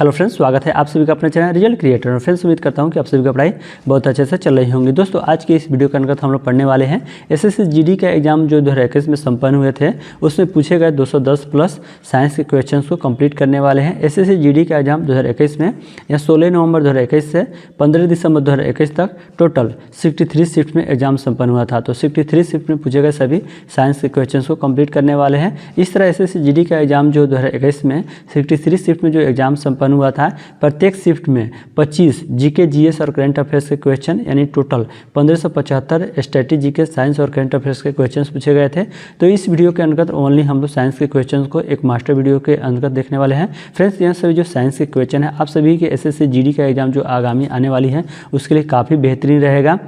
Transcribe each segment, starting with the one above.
Hello friends, स्वागत है आप सभी का अपने चैनल रिजल्ट क्रिएटर। फ्रेंड्स, उम्मीद करता हूं कि आप सभी का पढ़ाई बहुत अच्छे से चल रही होंगी। दोस्तों, आज के इस वीडियो के अंतर्गत हम लोग पढ़ने वाले हैं एसएससी जीडी का एग्जाम जो 2021 में संपन्न हुए थे, उसमें पूछे गए 210 प्लस साइंस के क्वेश्चंस को कंप्लीट करने वाले हैं। एसएससी जीडी का एग्जाम 2021 में या 16 नवंबर 2021 से 15 दिसंबर 2021 तक टोटल 63 शिफ्ट में एग्जाम संपन्न हुआ था। तो 63 शिफ्ट में पूछे गए सभी साइंस के क्वेश्चंस को कंप्लीट करने वाले हैं। इस तरह एसएससी जीडी का एग्जाम जो 2021 में 63 शिफ्ट में जो एग्जाम संपन्न हुआ था, प्रत्येक शिफ्ट में 25 जीके जीएस और करंट अफेयर्स के क्वेश्चन यानी टोटल 1575 स्ट्रेटेजी के साइंस और करंट अफेयर्स के क्वेश्चंस पूछे गए थे। तो इस वीडियो के अंतर्गत ओनली हम लोग साइंस के क्वेश्चंस को एक मास्टर वीडियो के अंतर्गत देखने वाले हैं। फ्रेंड्स, यहाँ सभी जो साइंस के क्वेश्चन है आप सभी के एसएससी जीडी का एग्जाम जो आगामी आने वाली है उसके लिए काफ़ी बेहतरीन रहेगा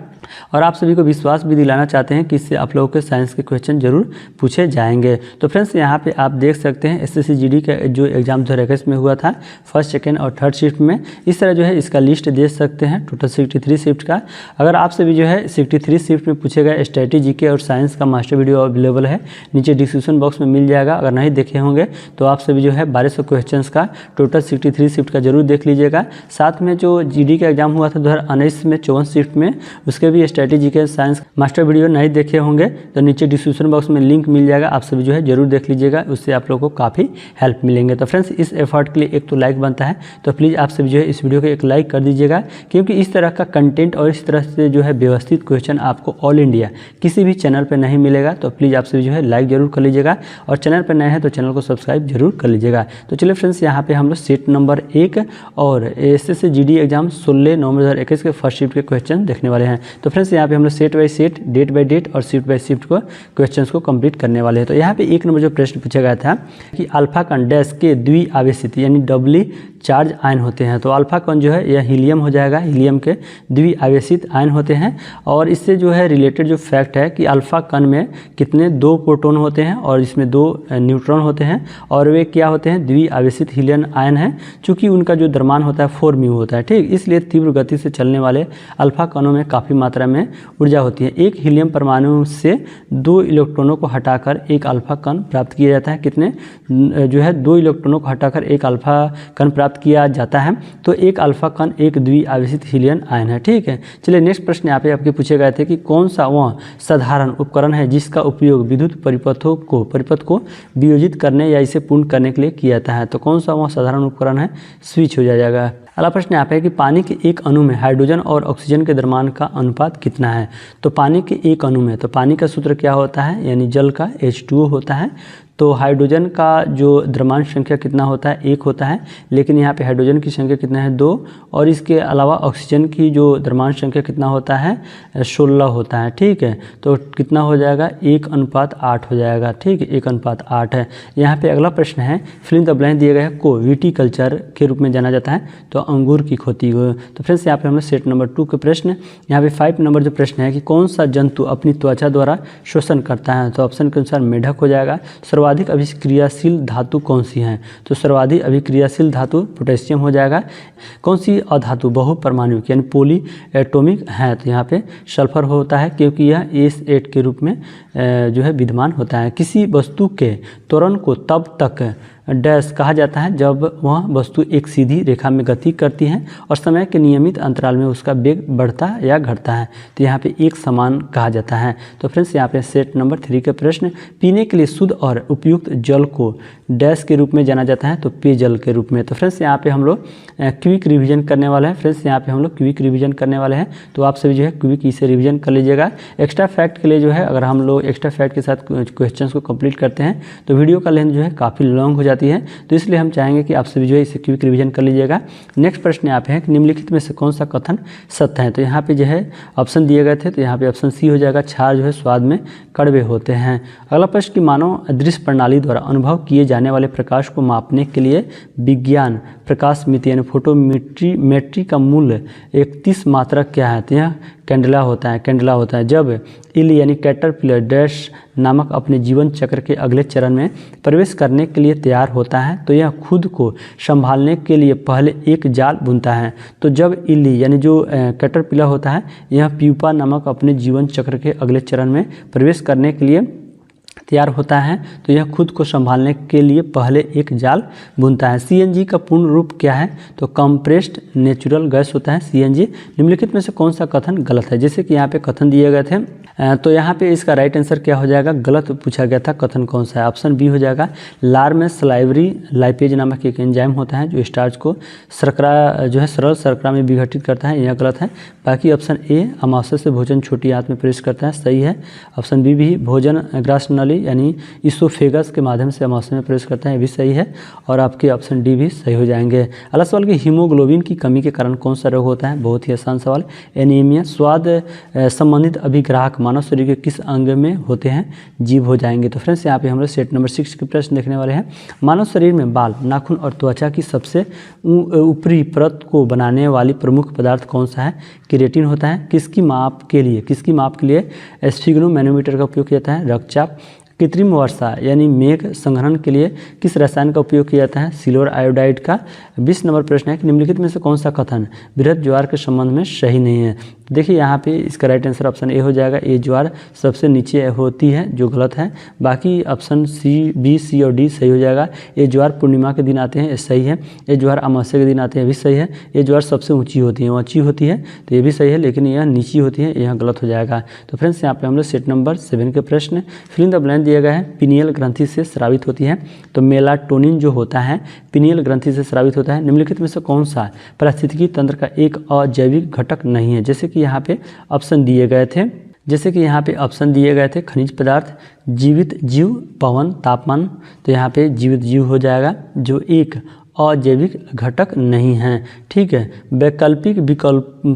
और आप सभी को विश्वास भी दिलाना चाहते हैं कि इससे आप लोगों के साइंस के क्वेश्चन जरूर पूछे जाएंगे। तो फ्रेंड्स, यहाँ पे आप देख सकते हैं एसएससी जीडी का जो एग्जाम 2021 में हुआ था फर्स्ट, सेकंड और थर्ड शिफ्ट में, इस तरह जो है इसका लिस्ट देख सकते हैं टोटल 63 शिफ्ट का। अगर आप सभी जो है 63 शिफ्ट में पूछे गए स्ट्रेटेजी के और साइंस का मास्टर वीडियो अवेलेबल है, नीचे डिस्क्रिप्शन बॉक्स में मिल जाएगा। अगर नहीं देखे होंगे तो आप सभी जो है 1200 क्वेश्चन का टोटल 63 शिफ्ट का जरूर देख लीजिएगा। साथ में जो जीडी का एग्जाम हुआ था 2019 में 54 शिफ्ट में, उसके भी स्ट्रेटेजी के साइंस मास्टर वीडियो नहीं देखे होंगे तो नीचे डिस्क्रिप्शन बॉक्स में लिंक मिल जाएगा, आप सभी जो है जरूर देख लीजिएगा, उससे आप लोगों को काफ़ी हेल्प मिलेंगे। तो फ्रेंड्स, इस एफर्ट के लिए एक तो लाइक बनता है, तो प्लीज़ आप सभी जो है इस वीडियो को एक लाइक कर दीजिएगा, क्योंकि इस तरह का कंटेंट और इस तरह से जो है व्यवस्थित क्वेश्चन आपको ऑल इंडिया किसी भी चैनल पर नहीं मिलेगा। तो प्लीज़ आप सभी जो है लाइक जरूर कर लीजिएगा और चैनल पर नए हैं तो चैनल को सब्सक्राइब जरूर कर लीजिएगा। तो चलिए फ्रेंड्स, यहाँ पे हम लोग सेट नंबर 1 और एसएससी जीडी एग्जाम 16 नवंबर 2021 के फर्स्ट शिफ्ट के क्वेश्चन देखने वाले हैं। तो फ्रेंड्स, यहाँ पे हम लोग set by set, date by date और शिफ्ट बाय शिफ्ट को क्वेश्चंस को कंप्लीट करने वाले हैं। तो यहाँ पे एक नंबर जो प्रश्न पूछा गया था कि अल्फा कण डैश के द्विआवेशित यानी डबली चार्ज आयन होते हैं। तो अल्फा कण जो है यह हीलियम हो जाएगा, हीलियम के द्विआवेशित आयन होते हैं। और इससे जो है रिलेटेड जो फैक्ट है कि अल्फा कण में कितने 2 प्रोटॉन होते हैं और इसमें 2 न्यूट्रॉन होते हैं और वे क्या होते हैं, द्विआवेशित हीलियम आयन है। चूँकि उनका जो द्रव्यमान होता है 4 म्यू होता है, ठीक, इसलिए तीव्र गति से चलने वाले अल्फा कणों में काफ़ी मात्रा में ऊर्जा होती है। एक हीलियम परमाणु से 2 इलेक्ट्रॉनों को हटाकर एक अल्फा कण प्राप्त किया जाता है। कितने जो है 2 इलेक्ट्रॉनों को हटाकर एक अल्फा कण प्राप्त किया जाता है। तो एक अल्फा कण एक द्विआवेशित हीलियम आयन है, ठीक है। चलिए नेक्स्ट प्रश्न यहाँ पे आपके पूछे गए थे कि कौन सा वह साधारण उपकरण है जिसका उपयोग विद्युत परिपथ को वियोजित करने या इसे पूर्ण करने के लिए किया जाता है। तो कौन सा वह साधारण उपकरण है, स्विच हो जाएगा। अगला प्रश्न यहाँ पे है कि पानी के एक अणु में हाइड्रोजन और ऑक्सीजन के द्रव्यमान का अनुपात कितना है। तो पानी के एक अणु में, तो पानी का सूत्र क्या होता है, यानी जल का H2O होता है। तो हाइड्रोजन का जो द्रव्यमान संख्या कितना होता है, 1 होता है, लेकिन यहाँ पे हाइड्रोजन की संख्या कितना है, 2। और इसके अलावा ऑक्सीजन की जो द्रव्यमान संख्या कितना होता है, 16 होता है, ठीक है। तो कितना हो जाएगा, 1:8 हो जाएगा, ठीक है, 1:8 है। यहाँ पे अगला प्रश्न है, फिल इन द ब्लैंक दिए गए को विटीकल्चर के रूप में जाना जाता है, तो अंगूर की खेती को। तो फ्रेंड्स, यहाँ पे हमने सेट नंबर 2 के प्रश्न, यहाँ पे 5 नंबर जो प्रश्न है कि कौन सा जंतु अपनी त्वचा द्वारा शोषण करता है। तो ऑप्शन के अनुसार मेढक हो जाएगा। सर्वाधिक अभिक्रियाशील धातु कौन सी है, तो सर्वाधिक अभिक्रियाशील धातु पोटेशियम हो जाएगा। कौन सी अधातु बहुपरमाणुक यानी पॉली एटॉमिक है, तो यहाँ पे सल्फर होता है, क्योंकि यह S8 के रूप में जो है विद्यमान होता है। किसी वस्तु के त्वरण को तब तक डैश कहा जाता है जब वह वस्तु एक सीधी रेखा में गति करती है और समय के नियमित अंतराल में उसका वेग बढ़ता या घटता है। तो यहाँ पे एक समान कहा जाता है। तो फ्रेंड्स, यहाँ पे सेट नंबर 3 के प्रश्न, पीने के लिए शुद्ध और उपयुक्त जल को डैश के रूप में जाना जाता है, तो पेयजल के रूप में। तो फ्रेंड्स, यहाँ पे हम लोग क्विक रिवीजन करने वाले हैं। फ्रेंड्स, यहाँ पे हम लोग क्विक रिवीजन करने वाले हैं, तो आप सभी जो है क्विक इसे रिवीजन कर लीजिएगा। एक्स्ट्रा फैक्ट के लिए जो है, अगर हम लोग एक्स्ट्रा फैक्ट के साथ क्वेश्चन को कंप्लीट करते हैं तो वीडियो का लेंथ जो है काफ़ी लॉन्ग हो जाती है, तो इसलिए हम चाहेंगे कि आप सभी जो है इसे क्विक रिवीजन कर लीजिएगा। नेक्स्ट प्रश्न यहाँ पे है कि निम्नलिखित में से कौन सा कथन सत्य है। तो यहाँ पे जो है ऑप्शन दिए गए थे, तो यहाँ पे ऑप्शन सी हो जाएगा, क्षार जो है स्वाद में कड़वे होते हैं। अगला प्रश्न कि मानव दृश्य प्रणाली द्वारा अनुभव किए जाने वाले प्रकाश को मापने के लिए विज्ञान प्रकाश मिति यानी फोटोमेट्री का मूल्य 31 मात्रक क्या है, तो यह कैंडला होता है। जब इल यानी कैटरपिलर डैश नामक अपने जीवन चक्र के अगले चरण में प्रवेश करने के लिए तैयार होता है, तो यह खुद को संभालने के लिए पहले एक जाल बुनता है। तो जब इल्ली यानी जो कैटरपिलर होता है, यह प्यूपा नामक अपने जीवन चक्र के अगले चरण में प्रवेश करने के लिए तैयार होता है तो यह खुद को संभालने के लिए पहले एक जाल बुनता है। सीएनजी का पूर्ण रूप क्या है? तो कंप्रेस्ड नेचुरल गैस होता है सीएनजी। निम्नलिखित में से कौन सा कथन गलत है? जैसे कि यहाँ पे कथन दिए गए थे, तो यहाँ पे इसका राइट आंसर क्या हो जाएगा? गलत पूछा गया था, कथन कौन सा है? ऑप्शन बी हो जाएगा। लार में सलाइवरी लाइपेज नामक एक एंजाइम होता है जो स्टार्च को शर्करा जो है सरल शर्करा में विघटित करता है, यह गलत है। बाकी ऑप्शन ए अमाशय से भोजन छोटी आंत में प्रवेश करता है, सही है। ऑप्शन बी भी भोजन ग्रास नली यानी इसोफेगस के माध्यम से अमाशय में प्रवेश करता है, भी सही है। और आपके ऑप्शन डी भी सही हो जाएंगे। अगला सवाल कि हीमोग्लोबिन की कमी के कारण कौन सा रोग होता है? बहुत ही आसान सवाल, एनीमिया। स्वाद संबंधित अभिग्राहक मानव शरीर के किस अंग में होते हैं? जीभ हो जाएंगे। तो फ्रेंड्स यहाँ पे हम लोग सेट नंबर 6 के प्रश्न देखने वाले हैं। मानव शरीर में बाल, नाखून और त्वचा की सबसे ऊपरी परत को बनाने वाली प्रमुख पदार्थ कौन सा है? केराटिन होता है। किसकी माप के लिए स्फिग्नोमैनोमीटर का उपयोग किया जाता है? रक्तचाप। कृत्रिम वर्षा यानी मेघ संग्रहण के लिए किस रसायन का उपयोग किया जाता है? सिल्वर आयोडाइड का। 20 नंबर प्रश्न है कि निम्नलिखित में से कौन सा कथन बृहद ज्वार के संबंध में सही नहीं है? देखिए यहाँ पे इसका राइट आंसर ऑप्शन ए हो जाएगा। ए ज्वार सबसे नीचे होती है, जो गलत है। बाकी ऑप्शन सी, बी, सी और डी सही हो जाएगा। ए ज्वार पूर्णिमा के दिन आते हैं, ये सही है। ए ज्वार अमावस्या के दिन आते हैं, भी सही है। ए ज्वार सबसे ऊँची होती है, तो ये भी सही है, लेकिन यह नीची होती है, यह गलत हो जाएगा। तो फ्रेंड्स यहाँ पे हम लोग सेट नंबर 7 के प्रश्न फिल इन द ब्लैंक दिया गया है। पिनियल ग्रंथि से स्रावित होती है, तो मेलाटोनिन जो होता है पिनियल ग्रंथि से स्रावित होता है। निम्नलिखित में से कौन सा पारिस्थितिकी तंत्र का एक अजैविक घटक नहीं है? जैसे कि यहाँ पे ऑप्शन दिए गए थे, खनिज पदार्थ, जीवित जीव, पवन, तापमान। तो यहाँ पे जीवित जीव हो जाएगा, जो एक अजैविक घटक नहीं है। ठीक है। वैकल्पिक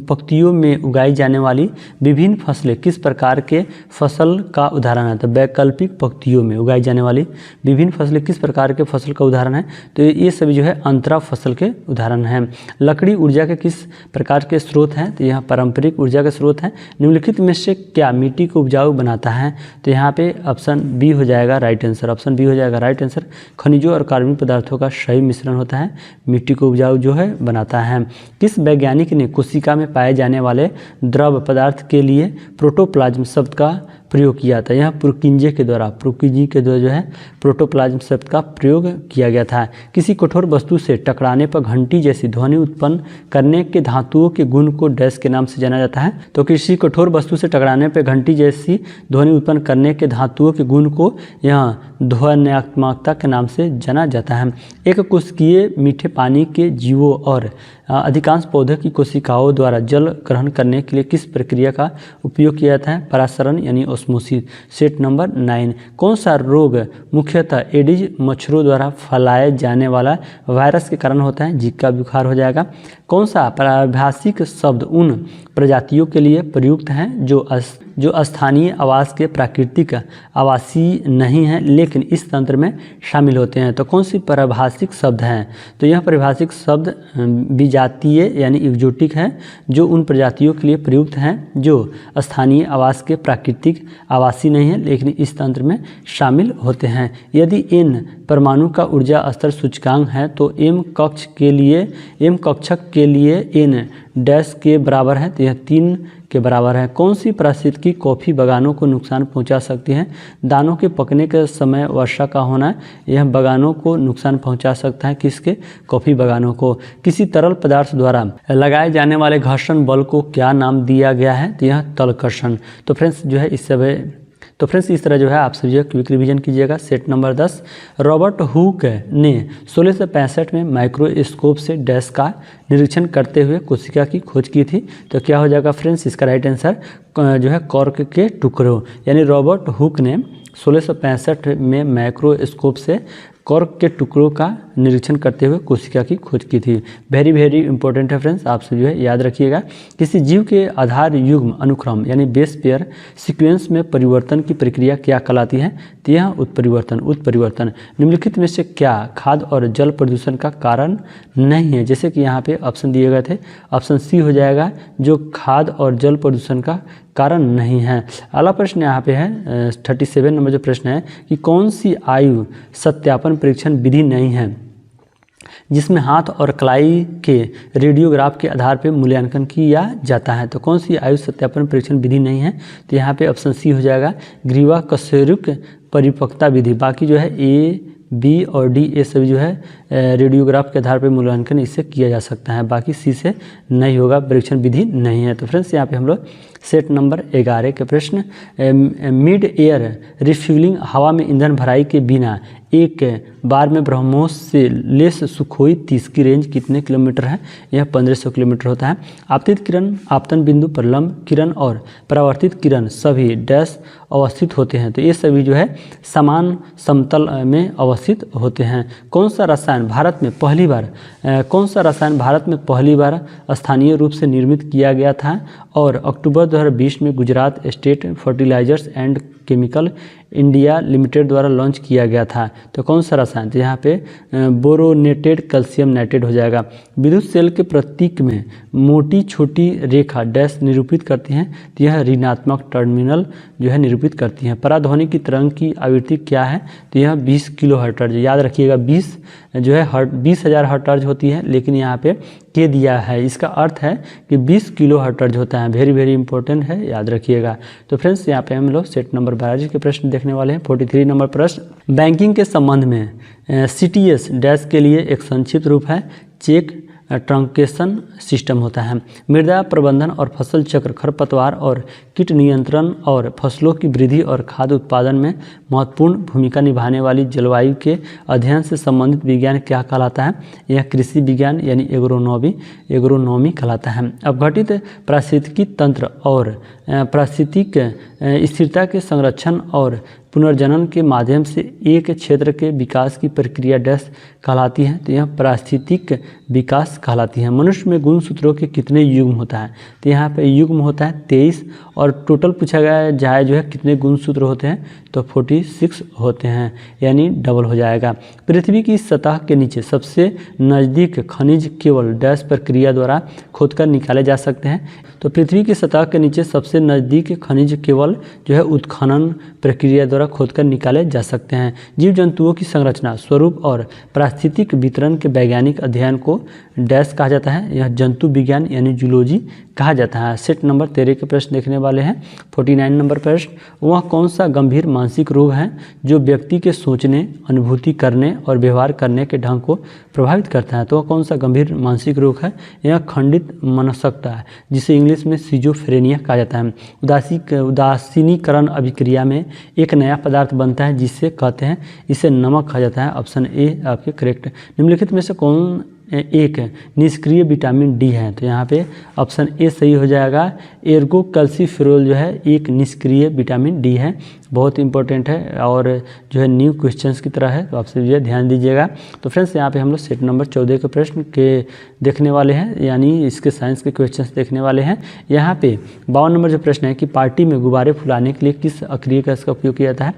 पंक्तियों में उगाई जाने वाली विभिन्न फसलें किस प्रकार के फसल का उदाहरण है? तो वैकल्पिक पंक्तियों में उगाई जाने वाली विभिन्न फसलें किस प्रकार के फसल का उदाहरण है? तो ये सभी जो है अंतरा फसल के उदाहरण हैं। लकड़ी ऊर्जा के किस प्रकार के स्रोत हैं? तो यहाँ पारंपरिक ऊर्जा के स्रोत हैं। निम्नलिखित में से क्या मिट्टी को उपजाऊ बनाता है? तो यहाँ पे ऑप्शन बी हो जाएगा राइट आंसर। ऑप्शन बी हो जाएगा राइट आंसर। खनिजों और कार्बनिक पदार्थों का सही मिश्रण होता है, मिट्टी को उपजाऊ जो है बनाता है। किस वैज्ञानिक ने कोशिका में पाए जाने वाले द्रव पदार्थ के लिए प्रोटोप्लाज्म शब्द का प्रयोग किया था? यहाँ प्रोकिंजी के द्वारा जो है प्रोटोप्लाज्म शब्द का प्रयोग किया गया था। किसी कठोर वस्तु से टकराने पर घंटी जैसी ध्वनि उत्पन्न करने के धातुओं के गुण को डैश के नाम से जाना जाता है? तो किसी कठोर वस्तु से टकराने पर घंटी जैसी ध्वनि उत्पन्न करने के धातुओं के गुण को यहाँ ध्वन्यात्मकता के नाम से जाना जाता है। एक कोशिकीय मीठे पानी के जीवों और अधिकांश पौधों की कोशिकाओं द्वारा जल ग्रहण करने के लिए किस प्रक्रिया का उपयोग किया जाता है? परासरण यानी ओस्मोसिस। सेट नंबर 9 कौन सा रोग मुख्यतः एडिज मच्छरों द्वारा फैलाए जाने वाला वायरस के कारण होता है? जीका बुखार हो जाएगा। कौन सा पारिभाषिक शब्द उन प्रजातियों के लिए प्रयुक्त हैं जो स्थानीय आवास के प्राकृतिक आवासी नहीं हैं लेकिन इस तंत्र में शामिल होते हैं? तो कौन सी पारिभाषिक शब्द हैं? तो यह पारिभाषिक शब्द विजातीय यानी एक्जोटिक है, जो उन प्रजातियों के लिए प्रयुक्त हैं जो स्थानीय आवास के प्राकृतिक आवासी नहीं है लेकिन इस तंत्र में शामिल होते हैं। यदि n परमाणु का ऊर्जा स्तर सूचकांक है तो m कक्षक के लिए n डैश के बराबर है, तो यह 3 के बराबर है। कौन सी पारिस्थितिकी कॉफ़ी बागानों को नुकसान पहुंचा सकती है? दानों के पकने के समय वर्षा का होना यह बागानों को नुकसान पहुंचा सकता है। किसके? कॉफ़ी बागानों को। किसी तरल पदार्थ द्वारा लगाए जाने वाले घर्षण बल को क्या नाम दिया गया है? तो यह तलकर्षण। तो फ्रेंड्स जो है इस तरह जो है आप सभी क्विक रिवीजन कीजिएगा। सेट नंबर 10 रॉबर्ट हुक ने 1665 में माइक्रोस्कोप से डैश का निरीक्षण करते हुए कोशिका की खोज की थी? तो क्या हो जाएगा फ्रेंड्स? इसका राइट आंसर जो है कॉर्क के टुकड़ों, यानी रॉबर्ट हुक ने 1665 में माइक्रोस्कोप से कॉर्क के टुकड़ों का निरीक्षण करते हुए कोशिका की खोज की थी। वेरी वेरी इंपॉर्टेंट है फ्रेंड्स, आप सब जो है याद रखिएगा। किसी जीव के आधार युग्म अनुक्रम यानी बेस पेयर सीक्वेंस में परिवर्तन की प्रक्रिया क्या कहलाती है? तो यह उत्परिवर्तन। निम्नलिखित में से क्या खाद्य और जल प्रदूषण का कारण नहीं है? जैसे कि यहाँ पे ऑप्शन दिए गए थे, ऑप्शन सी हो जाएगा जो खाद्य और जल प्रदूषण का कारण नहीं है। अगला प्रश्न यहाँ पे है 37 नंबर जो प्रश्न है कि कौन सी आयु सत्यापन परीक्षण विधि नहीं है जिसमें हाथ और कलाई के रेडियोग्राफ के आधार पर मूल्यांकन किया जाता है? तो कौन सी आयु सत्यापन परीक्षण विधि नहीं है? तो यहाँ पे ऑप्शन सी हो जाएगा ग्रीवा कशेरुक परिपक्वता विधि, बाकी जो है ए, बी और डी ये सभी जो है रेडियोग्राफ के आधार पर मूल्यांकन इससे किया जा सकता है, बाकी सी से नहीं होगा, परीक्षण विधि नहीं है। तो फ्रेंड्स यहाँ पे हम लोग सेट नंबर 11 के प्रश्न, मिड एयर रिफ्यूलिंग, हवा में ईंधन भराई के बिना एक बार में ब्रह्मोस से लेस सुखोई 30 की रेंज कितने किलोमीटर है? यह 1500 किलोमीटर होता है। आपतित किरण आपतन बिंदु पर लंब किरण और परावर्तित किरण सभी डैश अवस्थित होते हैं, तो ये सभी जो है समान समतल में अवस्थित होते हैं। कौन सा रसायन भारत में पहली बार स्थानीय रूप से निर्मित किया गया था और अक्टूबर 2020 में Gujarat state fertilizers and chemical India limited द्वारा लॉन्च किया गया था? तो कौन सा रसायन? तो यहाँ पे बोरोनेटेड कैल्शियम नाइट्रेट हो जाएगा। विद्युत सेल के प्रतीक में मोटी छोटी रेखा डैश निरूपित करती हैं, तो यह ऋणात्मक टर्मिनल जो है निरूपित करती हैं। पराध्वनि की तरंग की आवृत्ति क्या है? तो यह 20 किलो हर्ट्ज, याद रखिएगा 20 जो है 20,000 हर्ट्ज होती है, लेकिन यहाँ पे के दिया है, इसका अर्थ है कि 20 किलो हर्ट्ज होता है। वेरी वेरी इंपॉर्टेंट है, याद रखिएगा। तो फ्रेंड्स यहाँ पे हम लोग सेट नंबर 12 के प्रश्न देखने वाले हैं। 43 नंबर प्रश्न, बैंकिंग के संबंध में CTS डैश के लिए एक संक्षिप्त रूप है चेक ट्रंकेशन सिस्टम होता है। मृदा प्रबंधन और फसल चक्र, खरपतवार और कीट नियंत्रण और फसलों की वृद्धि और खाद्य उत्पादन में महत्वपूर्ण भूमिका निभाने वाली जलवायु के अध्ययन से संबंधित विज्ञान क्या कहलाता है? यह कृषि विज्ञान यानी एग्रोनॉमी कहलाता है। अपघटित पारिस्थितिकी तंत्र और पारिस्थितिक स्थिरता के संरक्षण और पुनर्जनन के माध्यम से एक क्षेत्र के विकास की प्रक्रिया डैश कहलाती है? तो यह पारिस्थितिक विकास कहलाती है। मनुष्य में गुणसूत्रों के कितने युग्म होता है? तो यहाँ पे युग्म होता है 23 और टोटल पूछा गया जाए जो है कितने गुणसूत्र होते हैं? तो 46 होते हैं, यानी डबल हो जाएगा। पृथ्वी की सतह के नीचे सबसे नज़दीक खनिज केवल डैश प्रक्रिया द्वारा खोदकर निकाले जा सकते हैं? तो पृथ्वी की सतह के नीचे सबसे नज़दीक खनिज केवल जो है उत्खनन प्रक्रिया द्वारा खोदकर निकाले जा सकते हैं। जीव जंतुओं की संरचना, स्वरूप और पारिस्थितिक वितरण के वैज्ञानिक अध्ययन को डैश कहा जाता है? यह जंतु विज्ञान यानी जूलॉजी कहा जाता है। सेट नंबर 13 के प्रश्न देखने वाले हैं। 49 नंबर प्रश्न, वह कौन सा गंभीर मानसिक रोग है जो व्यक्ति के सोचने, अनुभूति करने और व्यवहार करने के ढंग को प्रभावित करता है? तो वह कौन सा गंभीर मानसिक रोग है? यह खंडित मनस्कता है, जिसे इंग्लिश में सिजोफ्रेनिया कहा जाता है। उदासीनीकरण अभिक्रिया में एक नया पदार्थ बनता है जिसे कहते हैं, इसे नमक कहा जाता है। ऑप्शन ए आपके करेक्ट। निम्नलिखित में से कौन एक निष्क्रिय विटामिन डी है? तो यहाँ पे ऑप्शन ए सही हो जाएगा। एर्गो कैल्सीफेरोल जो है एक निष्क्रिय विटामिन डी है, बहुत इंपॉर्टेंट है और जो है न्यू क्वेश्चंस की तरह है, तो आपसे जो है ध्यान दीजिएगा। तो फ्रेंड्स यहाँ पे हम लोग सेट नंबर 14 के प्रश्न के देखने वाले हैं, यानी इसके साइंस के क्वेश्चंस देखने वाले हैं। यहाँ पे 52 नंबर जो प्रश्न है कि पार्टी में गुब्बारे फुलाने के लिए किस अक्रिय का इसका उपयोग किया जाता है?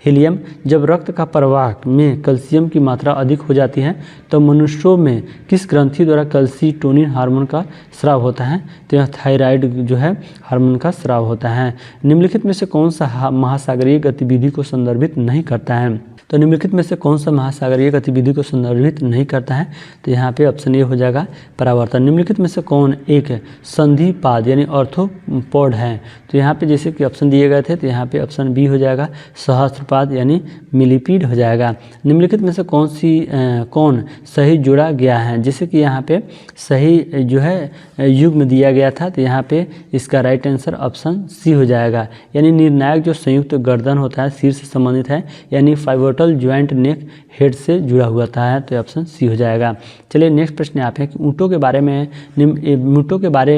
हीलियम। जब रक्त का प्रवाह में कैल्शियम की मात्रा अधिक हो जाती है तो मनुष्यों में किस ग्रंथि द्वारा कैल्सीटोनिन हार्मोन का स्राव होता है? तो यह थायराइड जो है हार्मोन का स्राव होता है। निम्नलिखित में से कौन सा महासागरीय गतिविधि को संदर्भित नहीं करता है? तो निम्नलिखित में से कौन सा महासागरीय गतिविधि को संदर्भित नहीं करता है? तो यहाँ पे ऑप्शन ए हो जाएगा परावर्तन। निम्नलिखित में से कौन एक संधिपाद यानी ऑर्थोपोड है? तो यहाँ पे जैसे कि ऑप्शन दिए गए थे, तो यहाँ पे ऑप्शन बी हो जाएगा सहस्त्रपाद यानी मिलीपीड हो जाएगा। निम्नलिखित में से कौन सही जोड़ा गया है? जैसे कि यहाँ पे सही जो है युग्म दिया गया था, तो यहाँ पे इसका राइट आंसर ऑप्शन सी हो जाएगा। यानी निर्णायक जो संयुक्त गर्दन होता है सिर से संबंधित है, यानी फाइवोटल ज्वाइंट नेक हेड से जुड़ा हुआ था, तो ऑप्शन सी हो जाएगा। चलिए नेक्स्ट प्रश्न यहाँ पे कि ऊँटों के बारे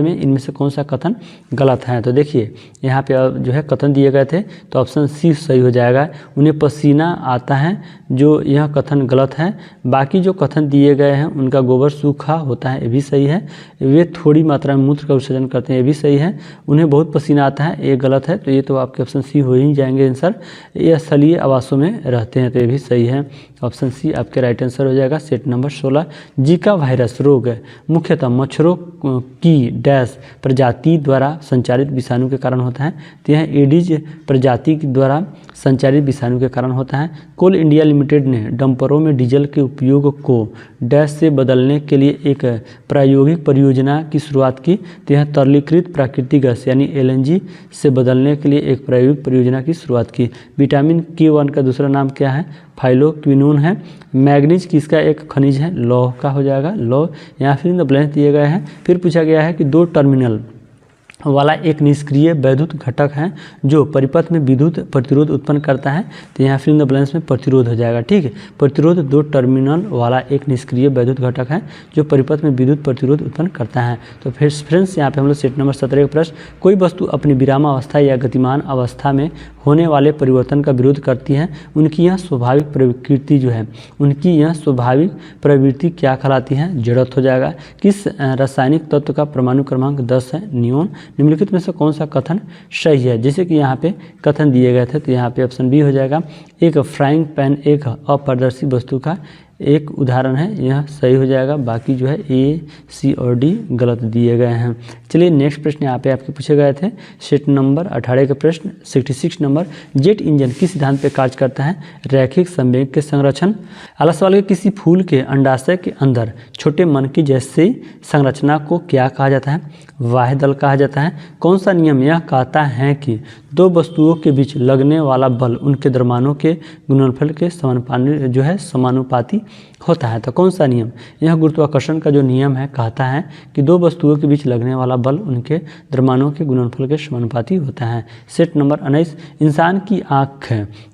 में इनमें से कौन सा कथन गलत है? तो देखिए यहाँ पे जो है कथन दिए गए थे, तो ऑप्शन सी सही हो जाएगा। उन्हें पसीना आता है, जो यह कथन गलत है। बाकी जो कथन दिए गए हैं उनका गोबर सूखा होता है, ये भी सही है। वे थोड़ी मात्रा में मूत्र का विसर्जन करते हैं, ये भी सही है। उन्हें बहुत पसीना आता है, ये गलत है, तो ये तो आपके ऑप्शन सी हो ही जाएंगे आंसर। ये स्थलीय आवासों में रहते हैं, तो ये भी सही है। ऑप्शन सी आपके राइट आंसर हो जाएगा। सेट नंबर 16, जीका वायरस रोग मुख्यतः मच्छरों की डैश प्रजाति द्वारा संचारित विषाणु के कारण होता है। तो यह एडीज प्रजाति द्वारा संचारित विषाणु के कारण होता है। कोल इंडिया लिमिटेड ने डंपरों में डीजल के उपयोग को डैश से बदलने के लिए एक प्रायोगिक परियोजना की शुरुआत की। तो यह तरलीकृत प्राकृतिक गैस यानी एलएनजी से बदलने के लिए एक प्रायोगिक परियोजना की शुरुआत की। विटामिन K1 का दूसरा नाम क्या है? फाइलोक्विनोन है। मैग्नीज किसका एक खनिज है? लौह का हो जाएगा, लौह। यहाँ फिर इन द ब्लैंक दिए गए हैं। फिर पूछा गया है कि 2 टर्मिनल वाला एक निष्क्रिय वैद्युत घटक है जो परिपथ में विद्युत प्रतिरोध उत्पन्न करता है। तो यहाँ फिर इन द ब्लैंक्स में प्रतिरोध हो जाएगा। ठीक है, प्रतिरोध 2 टर्मिनल वाला एक निष्क्रिय वैद्युत घटक है जो परिपथ में विद्युत प्रतिरोध उत्पन्न करता है। तो फिर फ्रेंड्स यहाँ पे हम लोग सेट नंबर 17 का प्रश्न, कोई वस्तु अपनी विरामावस्था या गतिमान अवस्था में होने वाले परिवर्तन का विरोध करती है, उनकी यह स्वाभाविक प्रवृत्ति जो है, उनकी यह स्वाभाविक प्रवृत्ति क्या कहलाती है? जड़त्व हो जाएगा। किस रासायनिक तत्व का परमाणु क्रमांक 10 है? नियोन। निम्नलिखित में से कौन सा कथन सही है? जैसे कि यहाँ पे कथन दिए गए थे, तो यहाँ पे ऑप्शन बी हो जाएगा। एक फ्राइंग पैन एक अपारदर्शी वस्तु का एक उदाहरण है, यह सही हो जाएगा। बाकी जो है ए, सी और डी गलत दिए गए हैं। चलिए नेक्स्ट प्रश्न यहाँ पे आपके पूछे गए थे, सेट नंबर 18 का प्रश्न 66 नंबर, जेट इंजन किस सिद्धांत पे कार्य करता है? रैखिक संवेग के संरक्षण। अगला सवाल है, किसी फूल के अंडाशय के अंदर छोटे मन की जैसी संरचना को क्या कहा जाता है? वाह्य दल कहा जाता है। कौन सा नियम यह कहता है कि 2 वस्तुओं के बीच लगने वाला बल उनके द्रव्यमानों के गुणनफल के समानुपाती होता है? तो कौन सा नियम? यह गुरुत्वाकर्षण का जो नियम है कहता है कि 2 वस्तुओं के बीच लगने वाला बल उनके द्रव्यमानों के गुणनफल के समानुपाती होता है। सेट नंबर 19, इंसान की आँख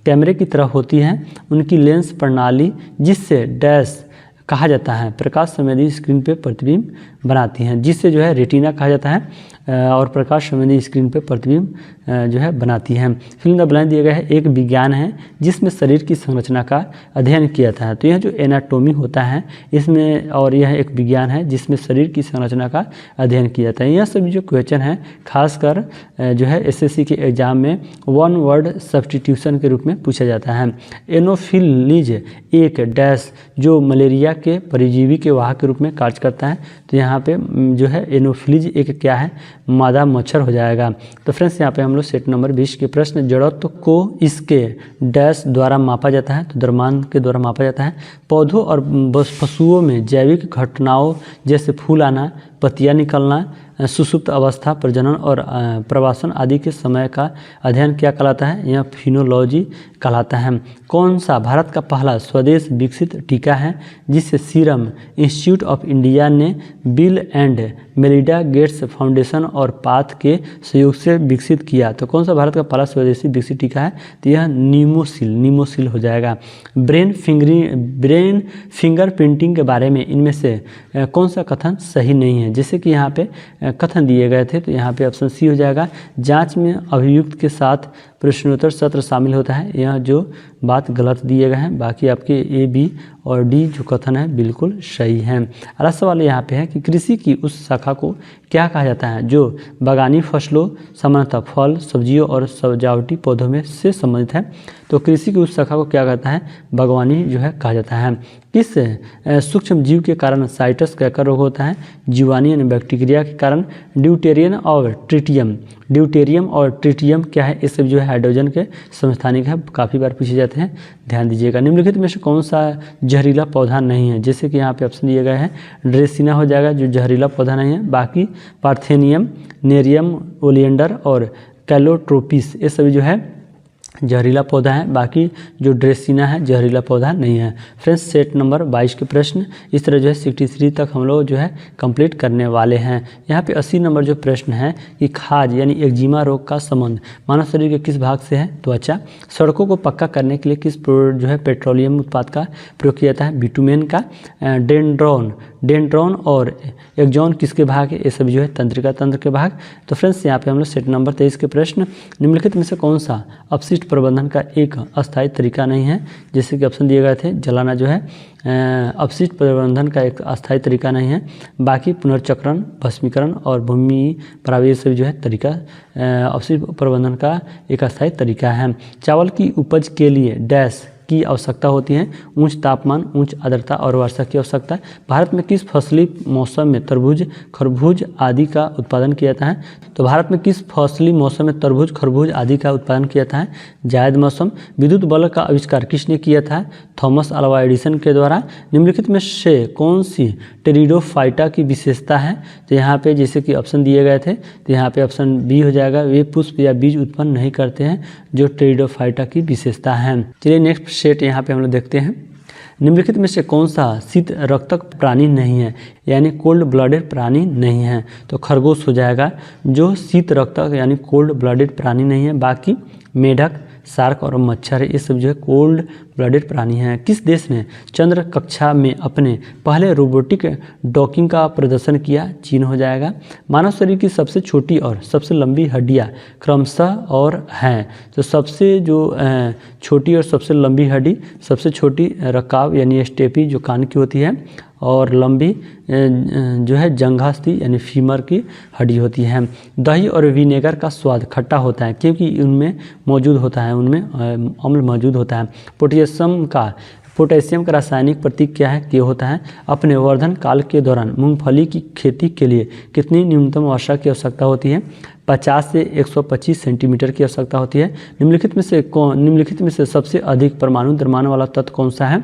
कैमरे की तरह होती है, उनकी लेंस प्रणाली जिससे डैश कहा जाता है प्रकाश संवेदी स्क्रीन पे प्रतिबिंब बनाती हैं, जिससे जो है रेटिना कहा जाता है और प्रकाश संवेदी स्क्रीन पे प्रतिबिंब जो है बनाती हैं। फिल इन द ब्लैंक दिया गया है, एक विज्ञान है जिसमें शरीर की संरचना का अध्ययन किया जाता है। तो यह जो एनाटोमी होता है इसमें, और यह एक विज्ञान है जिसमें शरीर की संरचना का अध्ययन किया जाता है। यह सभी जो क्वेश्चन है खासकर जो है एसएससी के एग्जाम में 1 वर्ड सब्स्टिट्यूशन के रूप में पूछा जाता है। एनोफिलीज एक डैश जो मलेरिया के परजीवी के वाहक के रूप में कार्य करता है। तो यहाँ पे जो है एनोफिलीज एक क्या है? मादा मच्छर हो जाएगा। तो फ्रेंड्स यहाँ पे हम लोग सेट नंबर 20 के प्रश्न, जड़त्व को इसके डैश द्वारा मापा जाता है? तो द्रव्यमान के द्वारा मापा जाता है। पौधों और पशुओं में जैविक घटनाओं जैसे फूल आना, पत्तियां निकलना, सुसुप्त अवस्था, प्रजनन और प्रवासन आदि के समय का अध्ययन क्या कहलाता है? यह फिनोलॉजी कहलाता है। कौन सा भारत का पहला स्वदेश विकसित टीका है जिसे सीरम इंस्टीट्यूट ऑफ इंडिया ने bill and Melinda Gates foundation और पाथ के सहयोग से विकसित किया? तो कौन सा भारत का पहला स्वदेशी विकसित टीका है? तो यह नीमोसिल हो जाएगा। ब्रेन फिंगर प्रिंटिंग के बारे में इनमें से कौन सा कथन सही नहीं है? जैसे कि यहाँ पे कथन दिए गए थे, तो यहाँ पे ऑप्शन सी हो जाएगा। जांच में अभियुक्त के साथ प्रश्नोत्तर सत्र शामिल होता है, यह जो बात गलत दिए गए हैं। बाकी आपके ए, बी और डी जो कथन है बिल्कुल सही है। अगला सवाल यहाँ पे है कि कृषि की उस शाखा को क्या कहा जाता है जो बागानी फसलों, सामान्यतः फल, सब्जियों और सजावटी पौधों में से संबंधित है? तो कृषि की उस शाखा को क्या कहता है? बागवानी जो है कहा जाता है। किस सूक्ष्म जीव के कारण साइटस कैंकर रोग होता है? जीवाणु यानी बैक्टीरिया के कारण। ड्यूटेरियम और ट्रिटियम क्या है? ये सब जो है हाइड्रोजन के समस्थानिक है, काफ़ी बार पूछे जाते हैं, ध्यान दीजिएगा। निम्नलिखित में से कौन सा जहरीला पौधा नहीं है? जैसे कि यहाँ पे ऑप्शन दिए गए हैं, ड्रेसिना हो जाएगा जो जहरीला पौधा नहीं है। बाकी पार्थेनियम, नेरियम, ओलियंडर और कैलोट्रोपिस ये सभी जो है जहरीला पौधा है। बाकी जो ड्रेसिना है जहरीला पौधा नहीं है। फ्रेंड्स सेट नंबर 22 के प्रश्न इस तरह जो है 63 तक हम लोग जो है कंप्लीट करने वाले हैं। यहाँ पे 80 नंबर जो प्रश्न है कि खाज यानी एक्जिमा रोग का संबंध मानव शरीर के किस भाग से है? त्वचा। सड़कों को पक्का करने के लिए किस जो है पेट्रोलियम उत्पाद का प्रयोग किया जाता है? बिटुमेन का। डेंड्रॉन और एक्जॉन किसके भाग है? ये सभी जो है तंत्रिका तंत्र के भाग। तो फ्रेंड्स यहाँ पे हम लोग सेट नंबर 23 के प्रश्न, निम्नलिखित में से कौन सा अपशिष्ट प्रबंधन का एक अस्थायी तरीका नहीं है? जैसे कि ऑप्शन दिए गए थे, जलाना जो है अपशिष्ट प्रबंधन का एक अस्थायी तरीका नहीं है। बाकी पुनर्चक्रण, भस्मीकरण और भूमि प्रवेश जो है तरीका अपशिष्ट प्रबंधन का एक अस्थायी तरीका है। चावल की उपज के लिए डैश की आवश्यकता होती है? उच्च तापमान, उच्च आर्द्रता और वर्षा की आवश्यकता। भारत में किस फसली मौसम में तरबूज, खरबूज आदि का उत्पादन किया जाता है? तो भारत में किस फसली मौसम में तरबूज, खरबूज आदि का उत्पादन किया जाता है? जायद मौसम। विद्युत बल्ब का आविष्कार किसने किया था? थॉमस अल्वा एडिसन के द्वारा। निम्नलिखित में से कौन सी टेरिडोफाइटा की विशेषता है? तो यहाँ पे जैसे कि ऑप्शन दिए गए थे, तो यहाँ पे ऑप्शन बी हो जाएगा, वे पुष्प या बीज उत्पन्न नहीं करते हैं, जो टेरिडोफाइटा की विशेषता है। चलिए नेक्स्ट सेट यहाँ पे हम लोग देखते हैं। निम्नलिखित में से कौन सा शीत रक्तक प्राणी नहीं है, यानी कोल्ड ब्लडेड प्राणी नहीं है? तो खरगोश हो जाएगा जो शीत रक्तक यानी कोल्ड ब्लडेड प्राणी नहीं है। बाकी मेढक, शार्क और मच्छर, ये सब जो है कोल्ड ब्लडेड प्राणी हैं। किस देश ने चंद्र कक्षा में अपने पहले रोबोटिक डॉकिंग का प्रदर्शन किया? चीन हो जाएगा। मानव शरीर की सबसे छोटी और सबसे लंबी हड्डियां क्रमशः और हैं? तो सबसे जो छोटी और सबसे लंबी हड्डी, सबसे छोटी रकाब यानी स्टेपी जो कान की होती है, और लंबी जो है जंघास्थी यानी फीमर की हड्डी होती है। दही और विनेगर का स्वाद खट्टा होता है क्योंकि उनमें मौजूद होता है, उनमें अम्ल मौजूद होता है। पोटेशियम का रासायनिक प्रतीक क्या है? के होता है। अपने वर्धन काल के दौरान मूंगफली की खेती के लिए कितनी न्यूनतम वर्षा की आवश्यकता होती है? 50 से 125 सेंटीमीटर की आवश्यकता होती है। निम्नलिखित में से सबसे अधिक परमाणु द्रव्यमान वाला तत्व कौन सा है?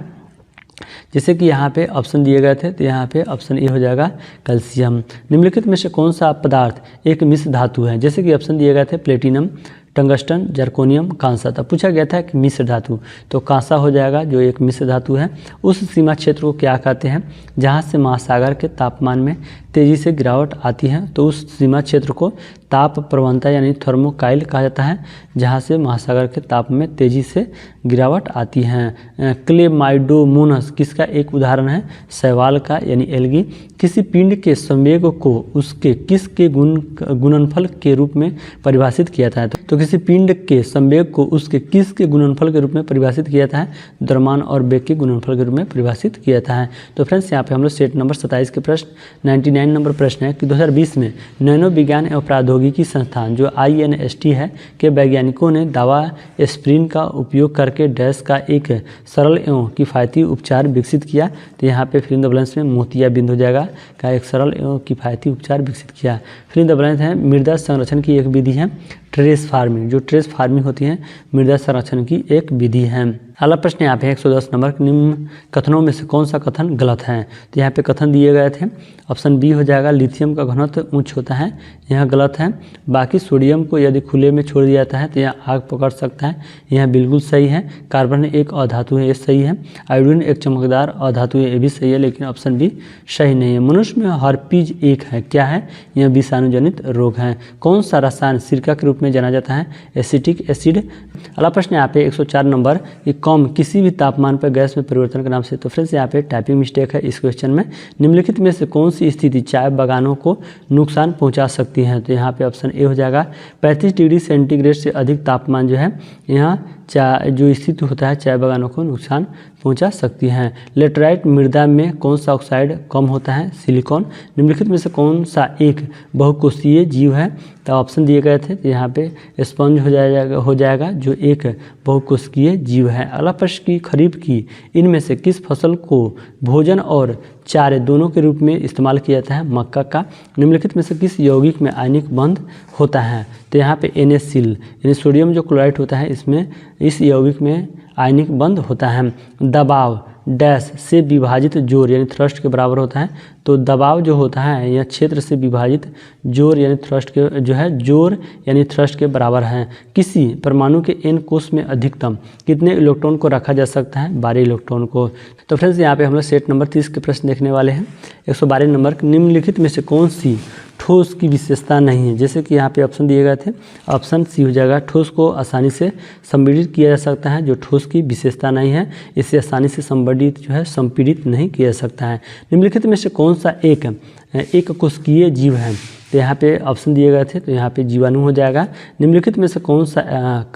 जैसे कि यहाँ पे ऑप्शन दिए गए थे, तो यहाँ पे ऑप्शन ए हो जाएगा कैल्शियम। निम्नलिखित में से कौन सा पदार्थ एक मिश्र धातु है? जैसे कि ऑप्शन दिए गए थे प्लेटिनम, टंगस्टन, जर्कोनियम, कांसा। तब पूछा गया था कि मिश्र धातु, तो कांसा हो जाएगा जो एक मिश्र धातु है। उस सीमा क्षेत्र को क्या कहते हैं जहाँ से महासागर के तापमान में तेज़ी से गिरावट आती है? तो उस सीमा क्षेत्र को ताप प्रवणता यानी थर्मोकाइल कहा जाता है, जहाँ से महासागर के ताप में तेज़ी से गिरावट आती है। क्लेमाइडोमोनस किसका एक उदाहरण है? शैवाल का यानी एल्गी। किसी पिंड के संवेग को उसके किस के गुणनफल के रूप में परिभाषित किया जाता है? तो किसी पिंड के संवेग को उसके किस के गुणनफल के रूप में परिभाषित किया जाता है? द्रव्यमान और वेग के गुणनफल के रूप में परिभाषित किया जाता है। तो फ्रेंड्स यहाँ पे हम लोग सेट नंबर 27 के प्रश्न 99 नंबर प्रश्न है कि 2020 में नैनो विज्ञान एवं प्रौद्योगिकी संस्थान जो INST है के वैज्ञानिकों ने दवा एस्प्रिन का उपयोग करके डैश का एक सरल एवं किफ़ायती उपचार विकसित किया। तो यहाँ पे फिल इन द ब्लैंक्स में मोतियाबिंद हो जाएगा का एक सरल एवं किफ़ायती उपचार विकसित किया। फिल इन द ब्लैंक्स है मृदा संरक्षण की एक विधि है ट्रेस फार्मिंग, जो ट्रेस फार्मिंग होती है मृदा संरक्षण की एक विधि है। अगला प्रश्न यहाँ पे 110 नंबर, निम्न कथनों में से कौन सा कथन गलत है? तो यहाँ पे कथन दिए गए थे, ऑप्शन बी हो जाएगा लिथियम का घनत्व उच्च होता है, यह गलत है। बाकी सोडियम को यदि खुले में छोड़ दिया जाता है तो यह आग पकड़ सकता है, यह बिल्कुल सही है। कार्बन एक अधातु है, ये सही है। आयोडीन एक चमकदार अधातु है, ये भी सही है, लेकिन ऑप्शन बी सही नहीं है। मनुष्य में हर्पीज एक है, क्या है? यह विषाणुजनित रोग है। कौन सा रसायन सिरका के रूप में जाना जाता है? Acetic acid. अगला प्रश्न यहाँ पे 104 नंबर कि कम किसी भी तापमान पर गैस में परिवर्तन के नाम से। तो फ्रेंड्स यहाँ पे टाइपिंग मिस्टेक है इस क्वेश्चन में। निम्नलिखित में से कौन सी स्थिति चाय बागानों को नुकसान पहुँचा सकती है? तो यहाँ पे ऑप्शन ए हो जाएगा 35 डिग्री सेंटीग्रेड से अधिक तापमान जो है यहाँ चाय जो स्थिति होता है चाय बागानों को नुकसान पहुंचा सकती हैं। लेटराइट मृदा में कौन सा ऑक्साइड कम होता है? सिलिकॉन। निम्नलिखित में से कौन सा एक बहुकोषीय जीव है? तो ऑप्शन दिए गए थे, तो यहाँ पे स्पंज हो जाएगा जो एक बहुकोषीय जीव है। अगला प्रश्न की खरीफ की इनमें से किस फसल को भोजन और चारे दोनों के रूप में इस्तेमाल किया जाता है? मक्का का। निम्नलिखित में से किस यौगिक में आयनिक बंध होता है? तो यहाँ पे NaCl यानी सोडियम जो क्लोराइड होता है इसमें इस यौगिक में आयनिक बंध होता है। दबाव डैश से विभाजित जोर यानी थ्रस्ट के बराबर होता है। तो दबाव जो होता है यह क्षेत्र से विभाजित जोर यानी थ्रस्ट के जो है जोर यानी थ्रस्ट के बराबर है। किसी परमाणु के n कोष में अधिकतम कितने इलेक्ट्रॉन को रखा जा सकता है? 12 इलेक्ट्रॉन को। तो फ्रेंड्स यहाँ पे हम लोग सेट नंबर 30 के प्रश्न देखने वाले हैं। 112 नंबर, निम्नलिखित में से कौन सी ठोस की विशेषता नहीं है? जैसे कि यहाँ पे ऑप्शन दिए गए थे, ऑप्शन सी हो जाएगा ठोस को आसानी से संपीड़ित किया जा सकता है, जो ठोस की विशेषता नहीं है इसे आसानी से संपीड़ित नहीं किया जा सकता है। निम्नलिखित में से कौन सा एक कोशिकीय जीव है? तो यहाँ पे ऑप्शन दिए गए थे, तो यहाँ पे जीवाणु हो जाएगा। निम्नलिखित में से कौन सा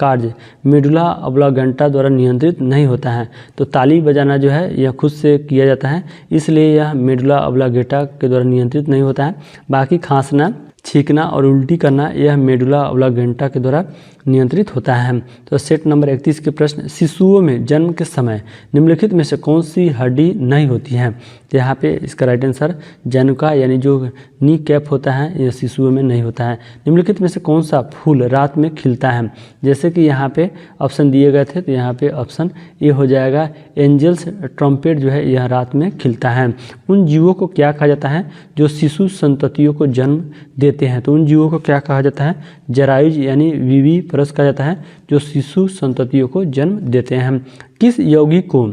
कार्य मेडुला ऑब्लांगेटा द्वारा नियंत्रित नहीं होता है? तो ताली बजाना जो है यह खुद से किया जाता है, इसलिए यह मेडुला ऑब्लांगेटा के द्वारा नियंत्रित नहीं होता है। बाकी खांसना छींकना और उल्टी करना यह मेडुला ऑब्लांगेटा के द्वारा नियंत्रित होता है। तो सेट नंबर 31 के प्रश्न, शिशुओं में जन्म के समय निम्नलिखित में से कौन सी हड्डी नहीं होती है? तो यहाँ पे इसका राइट आंसर जनुका यानी जो नी कैप होता है यह शिशुओं में नहीं होता है। निम्नलिखित में से कौन सा फूल रात में खिलता है? जैसे कि यहाँ पे ऑप्शन दिए गए थे, तो यहाँ पे ऑप्शन ए हो जाएगा, एंजल्स ट्रम्पेट जो है यह रात में खिलता है। उन जीवों को क्या कहा जाता है जो शिशु संततियों को जन्म देते हैं? तो उन जीवों को क्या कहा जाता है? जरायुज यानी विवी परस कहा जाता है जो शिशु संततियों को जन्म देते हैं। किस यौगिक को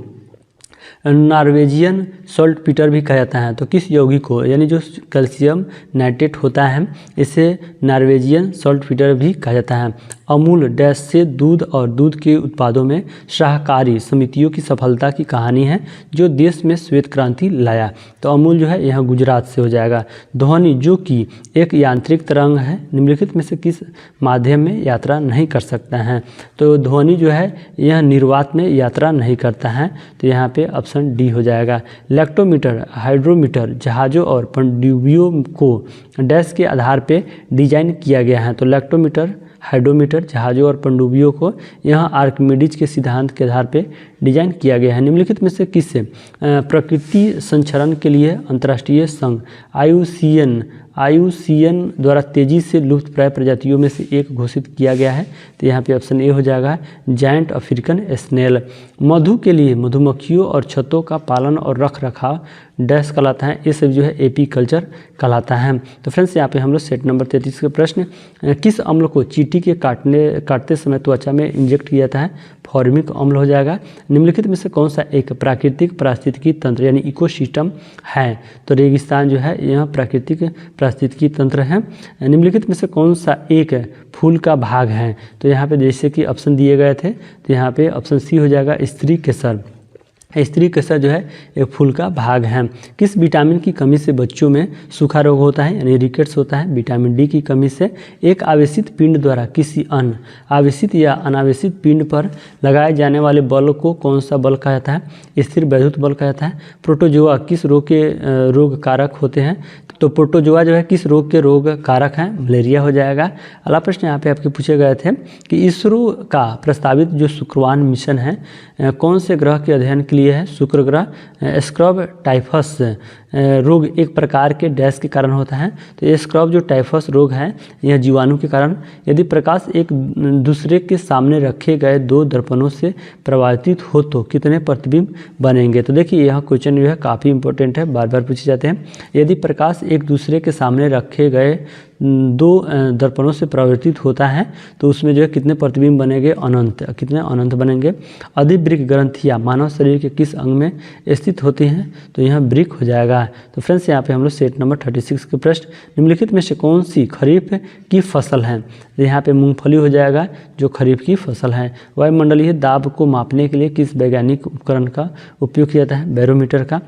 नॉर्वेजियन सॉल्ट पीटर भी कहा जाता है? तो किस यौगिक को, यानी जो कैल्शियम नाइट्रेट होता है इसे नॉर्वेजियन सॉल्ट पीटर भी कहा जाता है। अमूल डैश से दूध और दूध के उत्पादों में सहकारी समितियों की सफलता की कहानी है जो देश में श्वेत क्रांति लाया। तो अमूल जो है यह गुजरात से हो जाएगा। ध्वनि जो कि एक यांत्रिक तरंग है निम्नलिखित में से किस माध्यम में यात्रा नहीं कर सकता है? तो ध्वनि जो है यह निर्वात में यात्रा नहीं करता है, तो यहाँ पे ऑप्शन डी हो जाएगा। लैक्टोमीटर हाइड्रोमीटर जहाज़ों और पनडुब्बियों को डैश के आधार पे डिजाइन किया गया है? तो लैक्टोमीटर हाइड्रोमीटर जहाज़ों और पनडुब्बियों को यहाँ आर्किमिडीज के सिद्धांत के आधार पे डिजाइन किया गया है। निम्नलिखित में से किससे प्रकृति संरक्षण के लिए अंतर्राष्ट्रीय संघ IUCN द्वारा तेजी से लुप्तप्राय प्रजातियों में से एक घोषित किया गया है? तो यहाँ पे ऑप्शन ए हो जाएगा, जायंट अफ्रीकन स्नेल। मधु के लिए मधुमक्खियों और छत्तों का पालन और रख रखाव डैश कहलाता है? ये सब जो है एपीकल्चर कहलाता है। तो फ्रेंड्स यहाँ पे हम लोग सेट नंबर 33 के प्रश्न, किस अम्ल को चींटी के काटते समय त्वचा में इंजेक्ट किया जाता है? फॉर्मिक अम्ल हो जाएगा। निम्नलिखित में से कौन सा एक प्राकृतिक पारिस्थितिकी तंत्र यानी इकोसिस्टम है? तो रेगिस्तान जो है यह प्राकृतिक पारिस्थितिकी तंत्र है। निम्नलिखित में से कौन सा एक फूल का भाग है? तो यहाँ पे जैसे कि ऑप्शन दिए गए थे, तो यहाँ पे ऑप्शन सी हो जाएगा, स्त्री केसर। स्त्री केसर जो है एक फूल का भाग है। किस विटामिन की कमी से बच्चों में सूखा रोग होता है यानी रिकेट्स होता है? विटामिन डी की कमी से। एक आवेशित पिंड द्वारा किसी अन्य आवेशित या अनावेशित पिंड पर लगाए जाने वाले बल को कौन सा बल कहा जाता है? स्थिर वैद्युत बल कहा जाता है। प्रोटोजोआ किस रोग के रोग कारक होते हैं? तो प्रोटोजोआ जो है किस रोग के रोग कारक हैं? मलेरिया हो जाएगा। अगला प्रश्न यहाँ पे आपके पूछे गए थे कि इसरो का प्रस्तावित जो शुक्रवान मिशन है कौन से ग्रह के अध्ययन के लिए है? शुक्र ग्रह। स्क्रब टाइफस रोग एक प्रकार के डैश के कारण होता है? तो ये स्क्रब जो टाइफस रोग है यह जीवाणु के कारण। यदि प्रकाश एक दूसरे के सामने रखे गए दो दर्पणों से परावर्तित हो तो कितने प्रतिबिंब बनेंगे? तो देखिए यह क्वेश्चन जो है काफ़ी इंपॉर्टेंट है, बार बार पूछे जाते हैं। यदि प्रकाश एक दूसरे के सामने रखे गए दो दर्पणों से परावर्तित होता है तो उसमें जो है कितने प्रतिबिंब बनेंगे? अनंत। कितने? अनंत बनेंगे। अधिवृक्क ग्रंथियाँ मानव शरीर के किस अंग में स्थित होती हैं? तो यह वृक्क हो जाएगा। तो फ्रेंड्स यहाँ पे हम लोग सेट नंबर 36 के प्रश्न, निम्नलिखित में से कौन सी खरीफ की फसल है? यहाँ पे मूंगफली हो जाएगा जो खरीफ की फसल है। वायुमंडलीय दाब को मापने के लिए किस वैज्ञानिक उपकरण का उपयोग किया जाता है? बैरोमीटर का।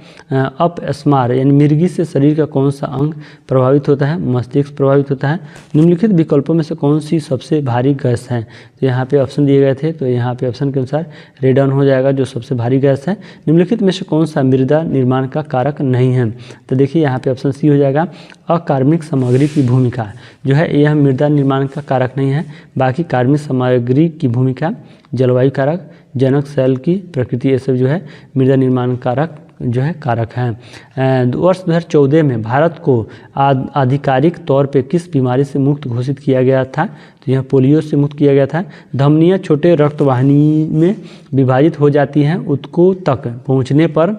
अपस्मार यानी मिर्गी से शरीर का कौन सा अंग प्रभावित होता है? मस्तिष्क प्रभावित होता है। निम्नलिखित विकल्पों में से कौन सी सबसे भारी गैस है? तो यहाँ पे ऑप्शन दिए गए थे, तो यहाँ पे ऑप्शन के अनुसार रेडन हो जाएगा जो सबसे भारी गैस है। निम्नलिखित में से कौन सा मृदा निर्माण का कारक नहीं है? तो देखिए यहाँ पे ऑप्शन सी हो जाएगा, अकार्बनिक सामग्री की भूमिका जो है यह मृदा निर्माण का कारक नहीं है। बाकी कार्बनिक सामग्री की भूमिका, जलवायु कारक, जनक सेल की प्रकृति, ये सब जो है मृदा निर्माण कारक जो है कारक हैं। वर्ष 2014 में भारत को आधिकारिक तौर पे किस बीमारी से मुक्त घोषित किया गया था? तो यह पोलियो से मुक्त किया गया था। धमनियाँ छोटे रक्तवाहिनी में विभाजित हो जाती हैं, ऊतकों तक पहुँचने पर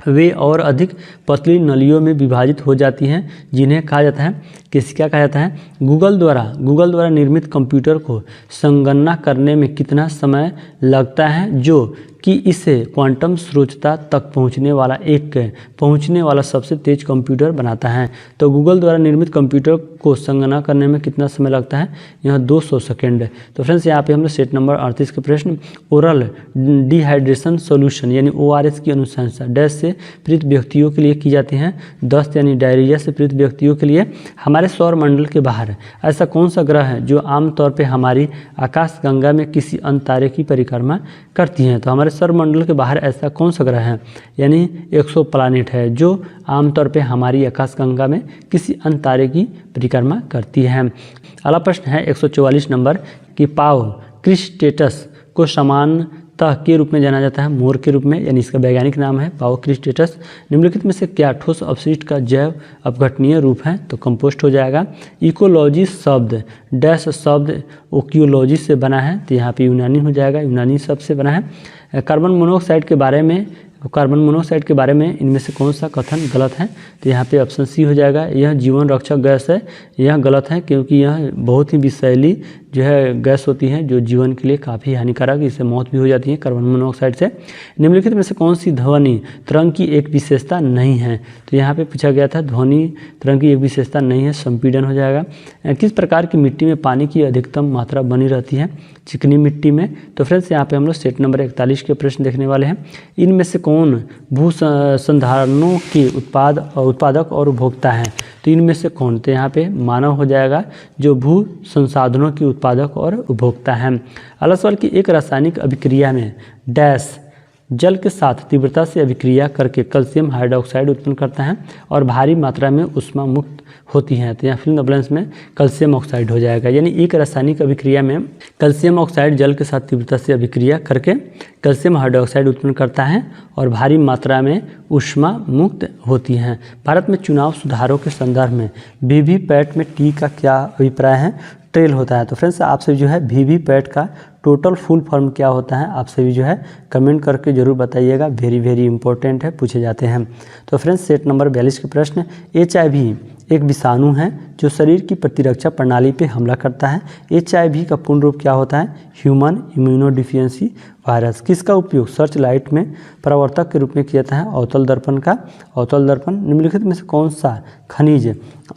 वे और अधिक पतली नलियों में विभाजित हो जाती हैं जिन्हें कहा जाता है क्या कहा जाता है? गूगल द्वारा निर्मित कंप्यूटर को संगणना करने में कितना समय लगता है जो कि इसे क्वांटम स्रोतता तक पहुंचने वाला सबसे तेज कंप्यूटर बनाता है? तो गूगल द्वारा निर्मित कंप्यूटर को संगणना करने में कितना समय लगता है? यह 200 सेकेंड। तो फ्रेंड्स यहाँ पे हम लोग सेट नंबर 38 के प्रश्न, ओरल डिहाइड्रेशन सॉल्यूशन यानी ORS की अनुशंसा डैश से पीड़ित व्यक्तियों के लिए की जाती हैं? दस्त यानी डायरिया से पीड़ित व्यक्तियों के लिए। हमारे सौर मंडल के बाहर ऐसा कौन सा ग्रह है जो आमतौर पर हमारी आकाशगंगा में किसी अन्य तारे की परिक्रमा करती हैं? तो हमारे हमारे सौरमंडल के बाहर ऐसा कौन सा ग्रह है, यानी एक्सोप्लैनेट है, जो आमतौर पे हमारी आकाशगंगा में किसी अन्य तारे की परिक्रमा करती है। अगला प्रश्न है 144 नंबर कि पाव क्रिस्टेटस को सामान्यतः के रूप में जाना जाता है, मोर के रूप में, यानी इसका वैज्ञानिक नाम है पाव क्रिस्टेटस। निम्नलिखित में से क्या ठोस अपशिष्ट का जैव अपघटनीय रूप है, तो कंपोस्ट हो जाएगा। इकोलॉजी शब्द डैश शब्द ओकियोलॉजी से बना है, तो यहाँ पे यूनानी हो जाएगा, यूनानी शब्द से बना है। कार्बन मोनोऑक्साइड के बारे में इनमें से कौन सा कथन गलत है, तो यहाँ पे ऑप्शन सी हो जाएगा, यह जीवन रक्षक गैस है। यह गलत है क्योंकि यह बहुत ही विषैली जो है गैस होती है, जो जीवन के लिए काफ़ी हानिकारक, इससे मौत भी हो जाती है कार्बन मोनोऑक्साइड से। निम्नलिखित में से कौन सी ध्वनि तरंग की एक विशेषता नहीं है, तो यहाँ पे पूछा गया था ध्वनि तरंग की एक विशेषता नहीं है, संपीड़न हो जाएगा। किस प्रकार की मिट्टी में पानी की अधिकतम मात्रा बनी रहती है, चिकनी मिट्टी में। तो फ्रेंड्स यहाँ पे हम लोग सेट नंबर 41 के प्रश्न देखने वाले हैं। इनमें से कौन भू संधारणों के उत्पादक और उपभोक्ता हैं, तो इनमें से कौन, तो यहाँ पे मानव हो जाएगा जो भू संसाधनों के उत्पादक और उपभोक्ता हैं। अगला सवाल कि एक रासायनिक अभिक्रिया में डैश जल के साथ तीव्रता से अभिक्रिया करके कैल्शियम हाइड्रोक्साइड उत्पन्न करता है और भारी मात्रा में ऊष्मा मुक्त होती हैं, तो यहाँ फिल इन द ब्लैंक्स में कैल्शियम ऑक्साइड हो जाएगा। यानी एक रासायनिक अभिक्रिया में कैल्शियम ऑक्साइड जल के साथ तीव्रता से अभिक्रिया करके कैल्शियम हाइड्रोक्साइड उत्पन्न करता है और भारी मात्रा में ऊष्मा मुक्त होती हैं। भारत में चुनाव सुधारों के संदर्भ में वीवीपैट में टी का क्या अभिप्राय है, ट्रेल होता है। तो फ्रेंड्स आपसे जो है वीवीपैट का टोटल फुल फॉर्म क्या होता है, आपसे भी जो है कमेंट करके जरूर बताइएगा, वेरी इंपॉर्टेंट है, पूछे जाते हैं। तो फ्रेंड्स सेट नंबर 42 के प्रश्न, HIV एक विषाणु है जो शरीर की प्रतिरक्षा प्रणाली पे हमला करता है। HIV का पूर्ण रूप क्या होता है, ह्यूमन इम्यूनोडिफिशियेंसी वायरस। किसका उपयोग सर्च लाइट में परावर्तक के रूप में किया जाता है, अवतल दर्पण का। अवतल दर्पण निम्नलिखित में से कौन सा खनिज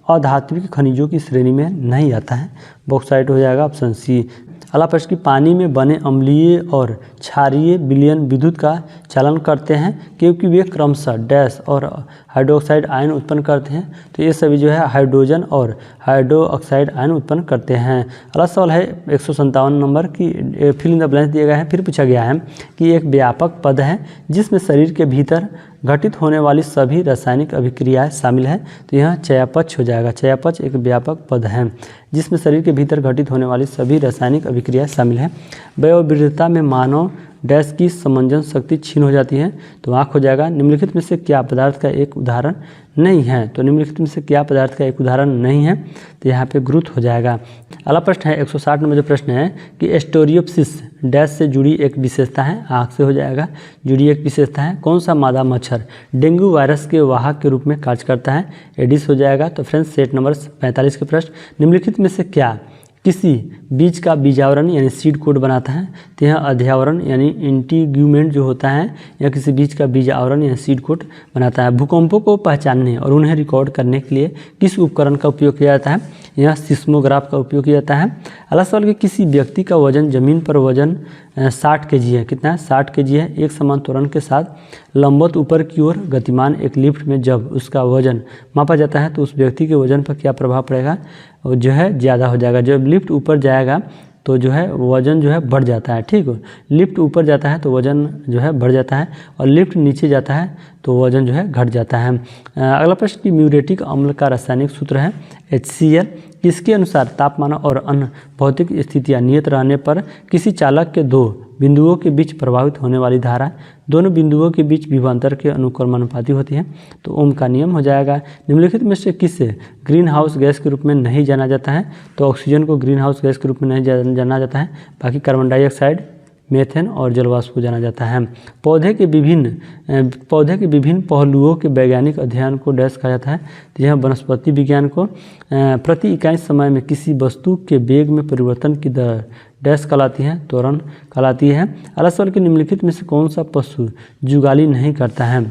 अधात्विक खनिजों की श्रेणी में नहीं आता है, बॉक्साइट हो जाएगा, ऑप्शन सी। अगला प्रश्न कि पानी में बने अम्लीय और क्षारीय विलयन विद्युत का चालन करते हैं क्योंकि वे क्रमशः डैश और हाइड्रोक्साइड आयन उत्पन्न करते हैं, तो ये सभी जो है हाइड्रोजन और हाइड्रोक्साइड आयन उत्पन्न करते हैं। अगला सवाल है 157 नंबर की फिल इन द ब्लैंक्स दिया गया है। फिर पूछा गया है कि एक व्यापक पद है जिसमें शरीर के भीतर घटित होने वाली सभी रासायनिक अभिक्रियाएं शामिल हैं, तो यह चयापचय हो जाएगा। चयापचय एक व्यापक पद है जिसमें शरीर के भीतर घटित होने वाली सभी रासायनिक अभिक्रियाएं शामिल हैं। वयोवृद्धता में मानव डैश की समंजन शक्ति क्षीण हो जाती है, तो आँख हो जाएगा। निम्नलिखित में से क्या पदार्थ का एक उदाहरण नहीं है, तो निम्नलिखित में से क्या पदार्थ का एक उदाहरण नहीं है, तो यहाँ पे ग्रुथ हो जाएगा। अगला प्रश्न है 160 नंबर जो प्रश्न है कि एस्टोरियोप्सिस डैश से जुड़ी एक विशेषता है, आँख से हो जाएगा, जुड़ी एक विशेषता है। कौन सा मादा मच्छर डेंगू वायरस के वाहक के रूप में कार्य करता है, एडिस हो जाएगा। तो फ्रेंड्स सेट नंबर 45 के प्रश्न, निम्नलिखित में से क्या किसी बीज का बीजावरण यानी सीड कोड बनाता है, तो यह अध्यावरण यानी इंटीग्यूमेंट जो होता है, या किसी बीज का बीज आवरण या सीड कोड बनाता है। भूकंपों को पहचानने और उन्हें रिकॉर्ड करने के लिए किस उपकरण का उपयोग किया जाता है, यह सिस्मोग्राफ का उपयोग किया जाता है। अगला सवाल कि किसी व्यक्ति का वजन जमीन पर वजन 60 kg है, कितना है 60 kg है, एक समान त्वरण के साथ लंबवत ऊपर की ओर गतिमान एक लिफ्ट में जब उसका वजन मापा जाता है तो उस व्यक्ति के वजन पर क्या प्रभाव पड़ेगा, वो जो है ज़्यादा हो जाएगा। जब लिफ्ट ऊपर जाएगा तो जो है वज़न जो है बढ़ जाता है, ठीक है। लिफ्ट ऊपर जाता है तो वज़न जो है बढ़ जाता है और लिफ्ट नीचे जाता है तो वज़न जो है घट जाता है। अगला प्रश्न कि म्यूरेटिक अम्ल का रासायनिक सूत्र है HCl। किसके अनुसार तापमान और अन्य भौतिक स्थितियाँ नियत रहने पर किसी चालक के दो बिंदुओं के बीच प्रभावित होने वाली धारा दोनों बिंदुओं के बीच विभवांतर के अनुक्रमानुपाती होती है, तो ओम का नियम हो जाएगा। निम्नलिखित में से किसे ग्रीन हाउस गैस के रूप में नहीं जाना जाता है, तो ऑक्सीजन को ग्रीन हाउस गैस के रूप में नहीं जाना जाता है, बाकी कार्बन डाइऑक्साइड, मेथेन और जलवाष्प को जाना जाता है। पौधे के विभिन्न पहलुओं के वैज्ञानिक अध्ययन को डैश कहा जाता है, तो यह वनस्पति विज्ञान को। प्रति इकाई समय में किसी वस्तु के वेग में परिवर्तन की दर डैश कहलाती है, त्वरण कहलाती है। अगला सवाल के निम्नलिखित में से कौन सा पशु जुगाली नहीं करता है,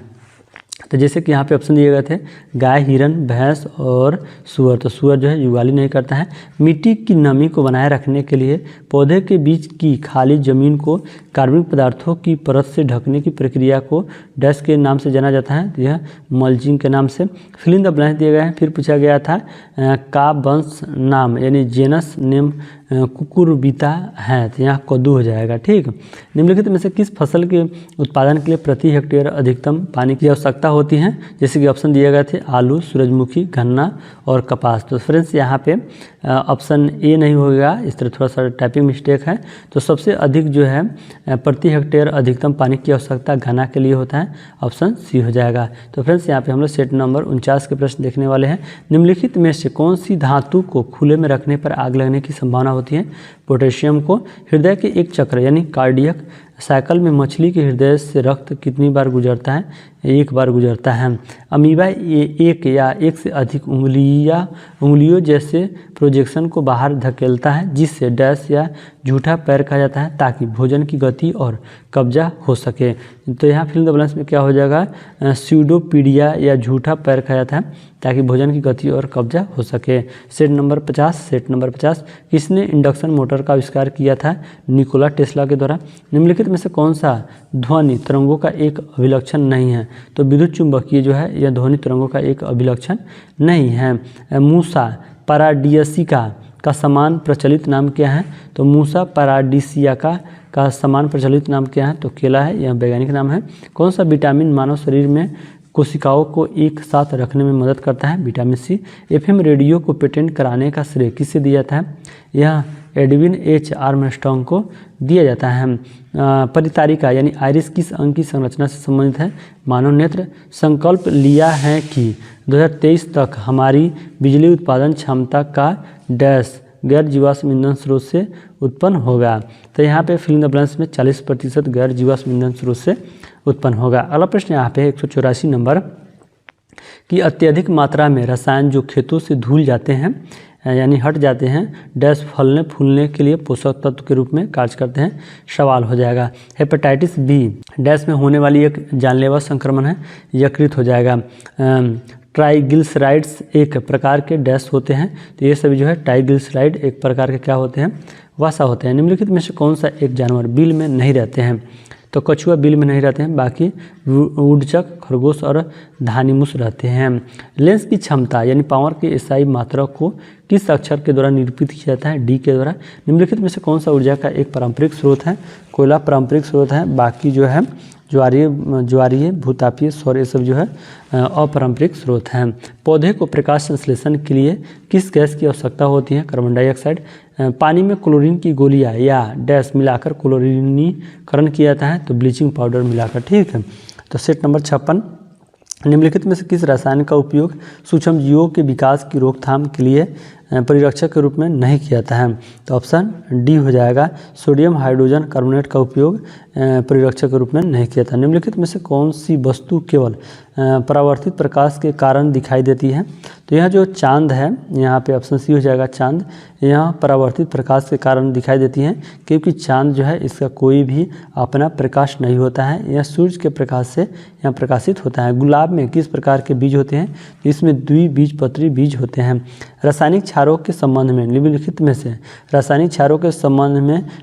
तो जैसे कि यहाँ पे ऑप्शन दिए गए थे गाय, हिरन, भैंस और सूअर, तो सूअर जो है जुगाली नहीं करता है। मिट्टी की नमी को बनाए रखने के लिए पौधे के बीच की खाली जमीन को कार्बनिक पदार्थों की परत से ढकने की प्रक्रिया को डैश के नाम से जाना जाता है, तो यह मल्चिंग के नाम से। फिल इन द ब्लैंक दिए गए हैं। फिर पूछा गया था का वंश नाम यानी जेनस नेम कुकुरबिता है, तो यहाँ कद्दू हो जाएगा। ठीक, निम्नलिखित में से किस फसल के उत्पादन के लिए प्रति हेक्टेयर अधिकतम पानी की आवश्यकता होती है? जैसे कि ऑप्शन दिए गए थे आलू, सूरजमुखी, गन्ना और कपास। तो फ्रेंड्स यहाँ पे ऑप्शन ए नहीं होगा, इस तरह थोड़ा सा टाइपिंग मिस्टेक है। तो सबसे अधिक जो है प्रति हेक्टेयर अधिकतम पानी की आवश्यकता गन्ना के लिए होता है, ऑप्शन सी हो जाएगा। तो फ्रेंड्स यहाँ पे हम लोग सेट नंबर 49 के प्रश्न देखने वाले हैं। निम्नलिखित में से कौन सी धातु को खुले में रखने पर आग लगने की संभावना होती है? पोटेशियम को। हृदय के एक चक्र यानी कार्डियक साइकिल में मछली के हृदय से रक्त कितनी बार गुजरता है? एक बार गुजरता है। अमीबा एक या एक से अधिक उंगलियों जैसे प्रोजेक्शन को बाहर धकेलता है, जिससे डैश या झूठा पैर कहा जाता है, ताकि भोजन की गति और कब्जा हो सके। तो यहाँ फिल द ब्लैंक्स में क्या हो जाएगा? स्यूडोपीडिया या झूठा पैर कहा जाता है, ताकि भोजन की गति और कब्जा हो सके। सेट नंबर 50 किसने इंडक्शन मोटर का आविष्कार किया था? निकोला टेस्ला के द्वारा। निम्नलिखित में से कौन सा ध्वनि तरंगों का एक अभिलक्षण नहीं है? तो विद्युत चुंबकीय जो है यह ध्वनि तरंगों का एक अभिलक्षण नहीं है। मूसा पैराडियसिका का समान प्रचलित नाम क्या है? तो मूसा पैराडिसियाका का समान प्रचलित नाम क्या है? तो केला है, यह वैज्ञानिक नाम है। कौन सा विटामिन मानव शरीर में कोशिकाओं को एक साथ रखने में मदद करता है? Vitamin C. एफएम रेडियो को पेटेंट कराने का श्रेय किससे दिया जाता है? यह एडविन एच आर्मस्ट्रांग को दिया जाता है। परितारिका यानी आइरिस किस अंग की संरचना से संबंधित है? मानव नेत्र। संकल्प लिया है कि 2023 तक हमारी बिजली उत्पादन क्षमता का डैश गैर जीवाश्म ईंधन स्रोत से उत्पन्न होगा। तो यहाँ पे फिल इन द ब्लैंक्स में 40% गैर जीवाश्म ईंधन स्रोत से उत्पन्न होगा। अगला प्रश्न यहाँ पे 184 नंबर कि अत्यधिक मात्रा में रसायन जो खेतों से धुल जाते हैं यानी हट जाते हैं, डैश फलने फूलने के लिए पोषक तत्व के रूप में कार्य करते हैं। सवाल हो जाएगा हेपेटाइटिस बी डैश में होने वाली एक जानलेवा संक्रमण है, यकृत हो जाएगा। ट्राइग्लिसराइड्स एक प्रकार के डैश होते हैं, तो ये सभी जो है ट्राइग्लिसराइड एक प्रकार के क्या होते हैं? वसा होते हैं। निम्नलिखित में से कौन सा एक जानवर बिल में नहीं रहते हैं? तो कछुआ बिल में नहीं रहते हैं, बाकी वुडचक, खरगोश और धानीमुस रहते हैं। लेंस की क्षमता यानी पावर की एसआई मात्रा को किस अक्षर के द्वारा निरूपित किया जाता है? डी के द्वारा। निम्नलिखित में से कौन सा ऊर्जा का एक पारंपरिक स्रोत है? कोयला पारंपरिक स्रोत है, बाकी जो है ज्वारीय, भूतापीय, सौर, ये सब जो है अपारंपरिक स्रोत हैं। पौधे को प्रकाश संश्लेषण के लिए किस गैस की आवश्यकता होती है? Carbon dioxide. पानी में क्लोरीन की गोलियां या डैश मिलाकर क्लोरीनीकरण किया जाता है, तो ब्लीचिंग पाउडर मिलाकर। ठीक है, तो सेट नंबर 56 निम्नलिखित में से किस रसायन का उपयोग सूक्ष्म जीवों के विकास की रोकथाम के लिए परिरक्षक के रूप में नहीं किया जाता है? तो ऑप्शन डी हो जाएगा, सोडियम हाइड्रोजन कार्बोनेट का उपयोग परिरक्षक के रूप में नहीं किया था। निम्नलिखित में से कौन सी वस्तु केवल परावर्तित प्रकाश के कारण दिखाई देती है? तो यह जो चांद है, यहाँ पे ऑप्शन सी हो जाएगा, चांद यहाँ परावर्तित प्रकाश के कारण दिखाई देती है, क्योंकि चांद जो है इसका कोई भी अपना प्रकाश नहीं होता है, यह सूर्य के प्रकाश से यहाँ प्रकाशित होता है। गुलाब में किस प्रकार के बीज होते हैं? इसमें द्विबीजपत्री बीज होते हैं। रासायनिक क्षारों के संबंध में निम्नलिखित में से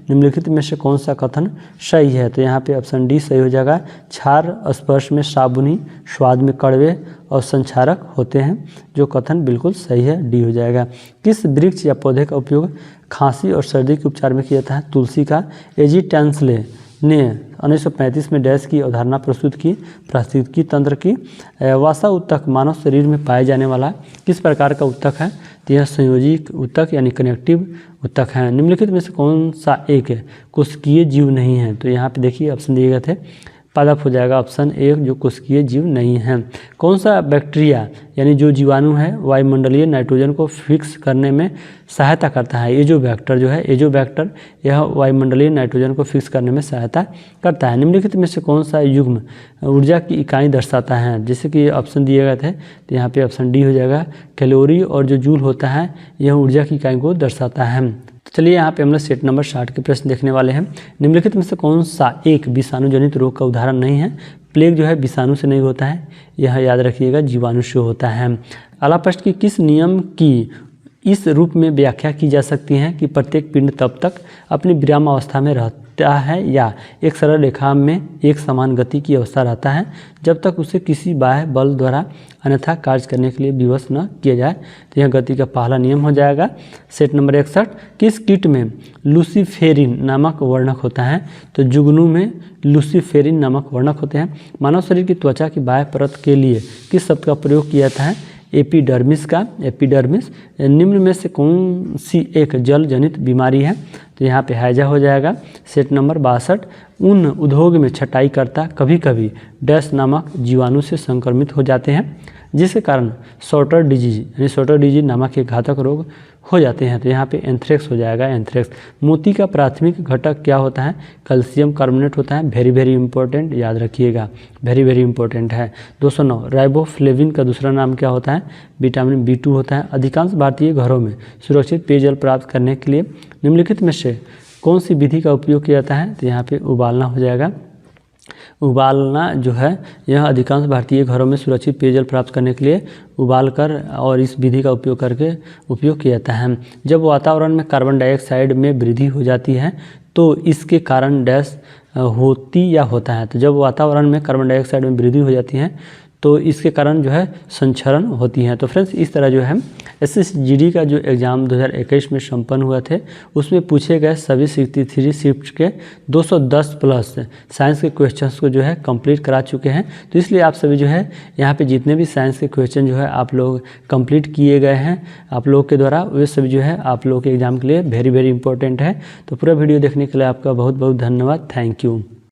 निम्नलिखित में से कौन सा कथन सही है? तो यहाँ पे ऑप्शन डी सही हो जाएगा, क्षार स्पर्श में साबुनी, स्वाद में कड़वे और संक्षारक होते हैं, जो कथन बिल्कुल सही है, डी हो जाएगा। किस वृक्ष या पौधे का उपयोग खांसी और सर्दी के उपचार में किया जाता है? तुलसी का। एजी टैंसले ने 1935 में डैश की अवधारणा प्रस्तुत की? पारिस्थितिकी तंत्र की। वसा उत्तक मानव शरीर में पाए जाने वाला किस प्रकार का उत्तक है? तो यह संयोजी उत्तक यानी कनेक्टिव उत्तक है। निम्नलिखित में से कौन सा एक कोशिकीय जीव नहीं है? तो यहाँ पे देखिए ऑप्शन दिए गए थे, पादप हो जाएगा ऑप्शन ए, जो कोशिकीय जीव नहीं है। कौन सा बैक्टीरिया यानी जो जीवाणु है वायुमंडलीय नाइट्रोजन को फिक्स करने में सहायता करता है? एजोबैक्टर जो है, एजोबैक्टर यह वायुमंडलीय नाइट्रोजन को फिक्स करने में सहायता करता है। निम्नलिखित में से कौन सा युग्म ऊर्जा की इकाई दर्शाता है? जैसे कि ऑप्शन दिए गए थे, तो यहाँ पे ऑप्शन डी हो जाएगा, कैलोरी, और जो जूल होता है यह ऊर्जा की इकाई को दर्शाता है। चलिए यहाँ पे हम लोग सेट नंबर 60 के प्रश्न देखने वाले हैं। निम्नलिखित में से कौन सा एक विषाणुजनित रोग का उदाहरण नहीं है? प्लेग जो है विषाणु से नहीं होता है, यह याद रखिएगा, जीवाणु से होता है। अगला प्रश्न की किस नियम की इस रूप में व्याख्या की जा सकती है कि प्रत्येक पिंड तब तक अपनी विराम अवस्था में रहता है या एक सरल रेखा में एक समान गति की अवस्था रहता है जब तक उसे किसी बाह्य बल द्वारा अन्यथा कार्य करने के लिए विवश न किया जाए। तो यह गति का पहला नियम हो जाएगा। सेट नंबर 61, किस कीट में लूसीफेरिन नामक वर्णक होता है? तो जुगनू में लूसीफेरिन नामक वर्णक होते हैं। मानव शरीर की त्वचा की बाह्य परत के लिए किस शब्द का प्रयोग किया जाता है? एपिडर्मिस का। एपिडर्मिस निम्न में से कौन सी एक जल जनित बीमारी है? तो यहाँ पे हैजा हो जाएगा। सेट नंबर 62, उन उद्योग में छटाईकर्ता कभी कभी डैश नामक जीवाणु से संक्रमित हो जाते हैं जिसके कारण सॉर्टर डिजीज यानी सॉर्टर डिजीज नामक एक घातक रोग हो जाते हैं। तो यहाँ पे एंथ्रेक्स हो जाएगा, एंथ्रेक्स। मोती का प्राथमिक घटक क्या होता है? कैल्शियम कार्बोनेट होता है। वेरी वेरी इंपॉर्टेंट, याद रखिएगा, वेरी वेरी इंपॉर्टेंट है। 209, राइबोफ्लेविन का दूसरा नाम क्या होता है? विटामिन B2 होता है। अधिकांश भारतीय घरों में सुरक्षित पेयजल प्राप्त करने के लिए निम्नलिखित में से कौन सी विधि का उपयोग किया जाता है? तो यहाँ पे उबालना हो जाएगा। उबालना जो है यह अधिकांश भारतीय घरों में सुरक्षित पेयजल प्राप्त करने के लिए उबाल कर और इस विधि का उपयोग करके उपयोग किया जाता है। जब वातावरण में कार्बन डाइऑक्साइड में वृद्धि हो जाती है तो इसके कारण डैश होती या होता है? तो जब वातावरण में कार्बन डाइऑक्साइड में वृद्धि हो जाती है तो इसके कारण जो है संक्षरण होती है। तो फ्रेंड्स इस तरह जो है SSGD का जो एग्ज़ाम 2021 में संपन्न हुआ थे उसमें पूछे गए सभी 63 शिफ्ट के 210 प्लस साइंस के क्वेश्चंस को जो है कंप्लीट करा चुके हैं। तो इसलिए आप सभी जो है यहाँ पे जितने भी साइंस के क्वेश्चन जो है आप लोग कंप्लीट किए गए हैं आप लोग के द्वारा, वे सभी जो है आप लोग के एग्ज़ाम के लिए वेरी वेरी इंपॉर्टेंट है। तो पूरा वीडियो देखने के लिए आपका बहुत बहुत धन्यवाद। Thank you.